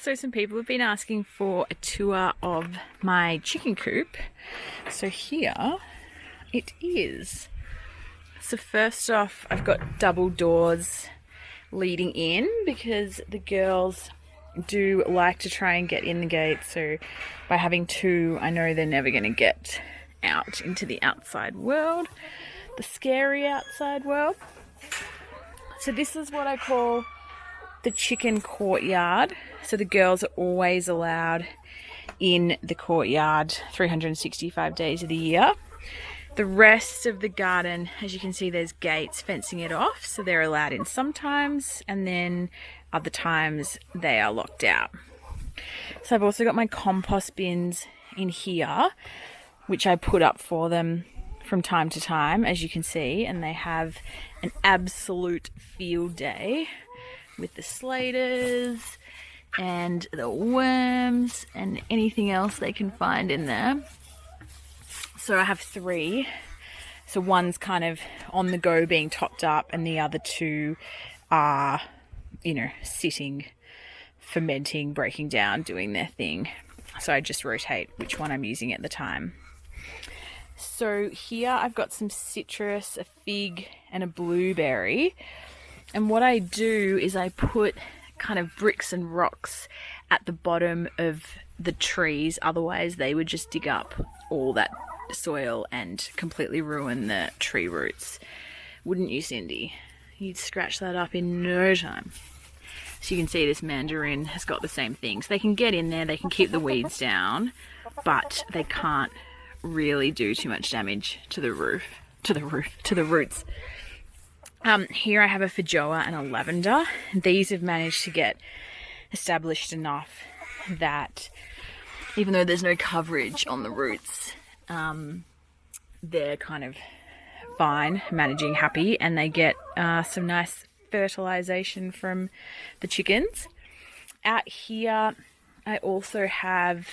So some people have been asking for a tour of my chicken coop. So here it is. So first off, I've got double doors leading in because the girls do like to try and get in the gate. So by having two, I know they're never going to get out into the outside world, the scary outside world. So this is what I call the chicken courtyard. So the girls are always allowed in the courtyard 365 days of the year. The rest of the garden, as you can see, there's gates fencing it off, so they're allowed in sometimes, and then other times they are locked out. So I've also got my compost bins in here, which I put up for them from time to time, as you can see, and they have an absolute field day with the slaters and the worms and anything else they can find in there. So I have three. So one's kind of on the go being topped up, and the other two are, sitting, fermenting, breaking down, doing their thing. So I just rotate which one I'm using at the time. So here I've got some citrus, a fig, and a blueberry. And what I do is I put kind of bricks and rocks at the bottom of the trees. Otherwise, they would just dig up all that soil and completely ruin the tree roots. Wouldn't you, Cindy? You'd scratch that up in no time. So you can see this mandarin has got the same thing. So they can get in there, they can keep the weeds down, but they can't really do too much damage to the roots. Here I have a feijoa and a lavender. These have managed to get established enough that even though there's no coverage on the roots, they're kind of fine, managing happy, and they get some nice fertilization from the chickens. Out here I also have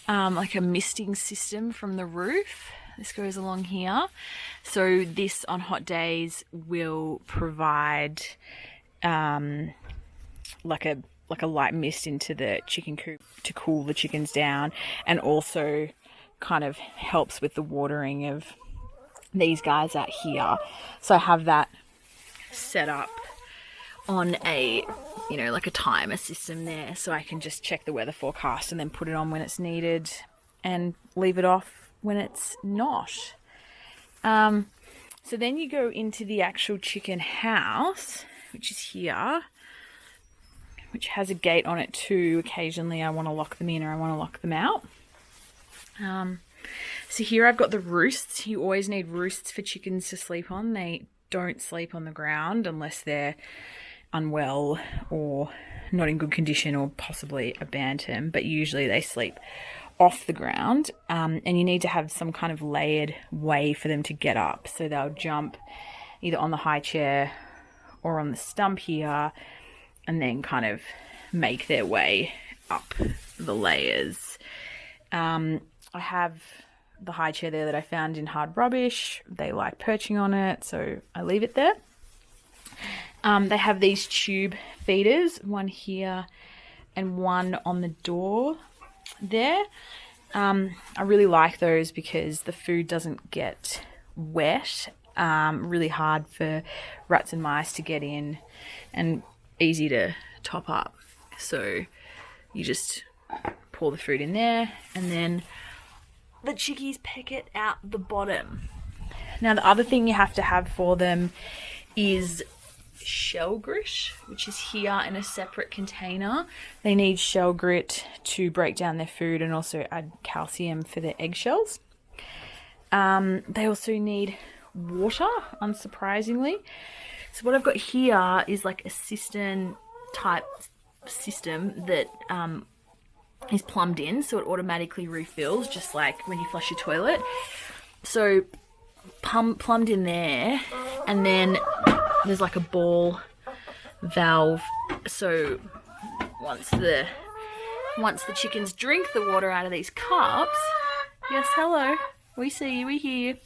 like a misting system from the roof. This goes along here. So this on hot days will provide like a light mist into the chicken coop to cool the chickens down, and also kind of helps with the watering of these guys out here. So I have that set up on a like a timer system there, so I can just check the weather forecast and then put it on when it's needed and leave it off when it's not. So then you go into the actual chicken house, which is here, which has a gate on it too. Occasionally I want to lock them in or I want to lock them out. So here I've got the roosts. You always need roosts for chickens to sleep on. They don't sleep on the ground unless they're unwell or not in good condition or possibly a bantam, but usually they sleep off the ground, and you need to have some kind of layered way for them to get up. So they'll jump either on the high chair or on the stump here and then kind of make their way up the layers. I have the high chair there that I found in hard rubbish. They like perching on it, so I leave it there. They have these tube feeders, one here and one on the door there. I really like those because the food doesn't get wet. Really hard for rats and mice to get in and easy to top up. So you just pour the food in there and then the chickies peck it out the bottom. Now the other thing you have to have for them is shell grit, which is here in a separate container. They need shell grit to break down their food and also add calcium for their eggshells. They also need water, unsurprisingly. So what I've got here is like a cistern type system that is plumbed in, so it automatically refills, just like when you flush your toilet. So plumbed in there, and then there's like a ball valve, so once the chickens drink the water out of these cups, yes, hello, we see you, we hear you.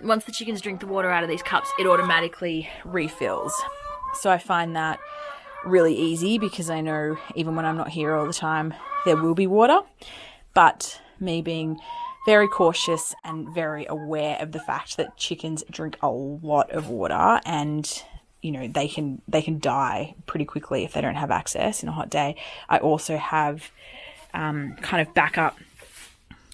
Once the chickens drink the water out of these cups, it automatically refills. So I find that really easy because I know even when I'm not here all the time, there will be water. But me being very cautious and very aware of the fact that chickens drink a lot of water, and they can die pretty quickly if they don't have access in a hot day. I also have kind of backup.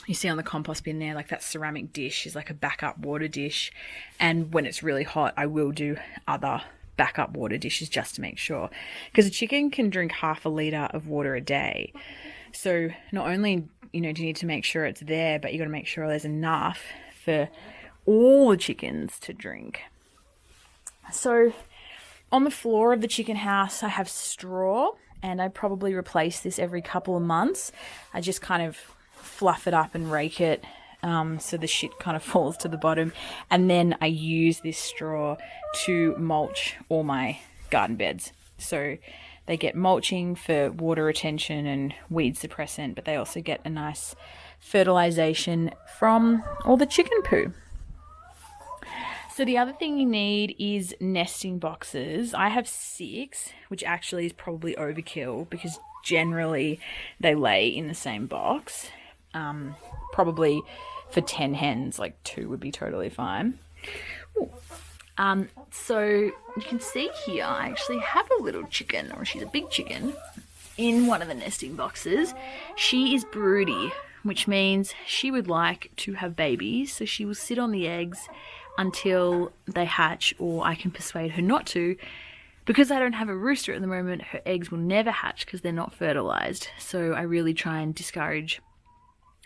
You see on the compost bin there, like that ceramic dish is like a backup water dish, and when it's really hot I will do other backup water dishes just to make sure, because a chicken can drink 1/2 liter of water a day. So not only do you need to make sure it's there, but you got to make sure there's enough for all the chickens to drink. So on the floor of the chicken house I have straw, and I probably replace this every couple of months. I just kind of fluff it up and rake it so the shit kind of falls to the bottom, and then I use this straw to mulch all my garden beds. So they get mulching for water retention and weed suppressant, but they also get a nice fertilization from all the chicken poo. So the other thing you need is nesting boxes. I have 6, which actually is probably overkill because generally they lay in the same box. Probably for 10 hens, like 2 would be totally fine. So you can see here, I actually have a little chicken, or she's a big chicken, in one of the nesting boxes. She is broody, which means she would like to have babies. So she will sit on the eggs until they hatch, or I can persuade her not to. Because I don't have a rooster at the moment, her eggs will never hatch because they're not fertilized. So I really try and discourage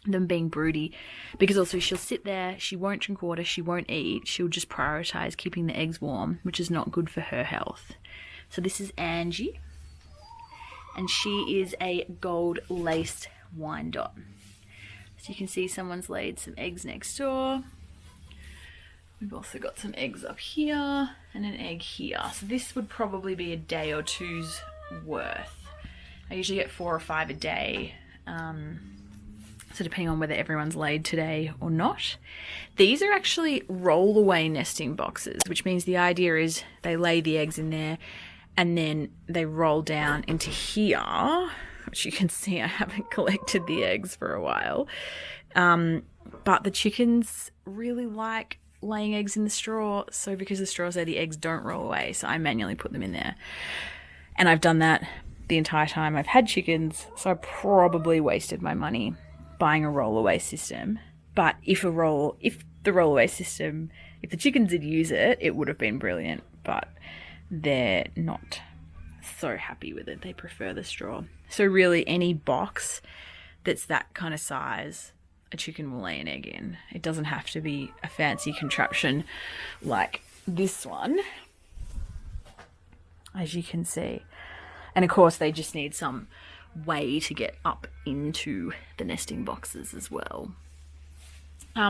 them being broody, because also she'll sit there, she won't drink water, she won't eat, she'll just prioritize keeping the eggs warm, which is not good for her health. So this is Angie, and she is a gold laced Wyandotte. So you can see someone's laid some eggs next door. We've also got some eggs up here and an egg here. So this would probably be a day or two's worth. I usually get 4 or 5 a day. So depending on whether everyone's laid today or not. These are actually roll-away nesting boxes, which means the idea is they lay the eggs in there and then they roll down into here, which you can see I haven't collected the eggs for a while. But the chickens really like laying eggs in the straw, so because the straws there, the eggs don't roll away, so I manually put them in there. And I've done that the entire time I've had chickens, so I probably wasted my money buying a roll-away system. But if the roll-away system, if the chickens did use it, it would have been brilliant. But they're not so happy with it. They prefer the straw. So really, any box that's that kind of size, a chicken will lay an egg in. It doesn't have to be a fancy contraption like this one, as you can see. And of course, they just need some way to get up into the nesting boxes as well.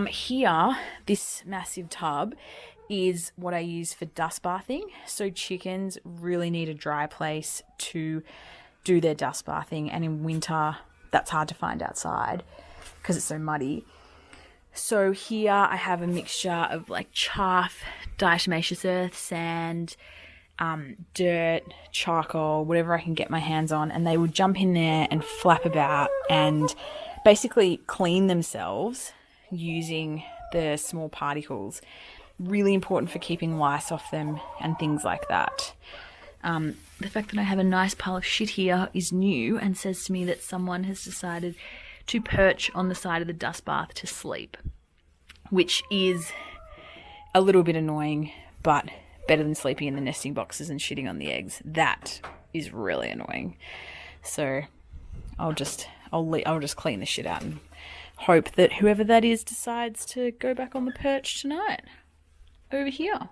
Here, this massive tub is what I use for dust bathing. So chickens really need a dry place to do their dust bathing, and in winter that's hard to find outside because it's so muddy. So here I have a mixture of like chaff, diatomaceous earth, sand, dirt, charcoal, whatever I can get my hands on, and they will jump in there and flap about and basically clean themselves using the small particles. Really important for keeping lice off them and things like that. The fact that I have a nice pile of shit here is new and says to me that someone has decided to perch on the side of the dust bath to sleep, which is a little bit annoying, but better than sleeping in the nesting boxes and shitting on the eggs. That is really annoying. So I'll just clean the shit out and hope that whoever that is decides to go back on the perch tonight over here.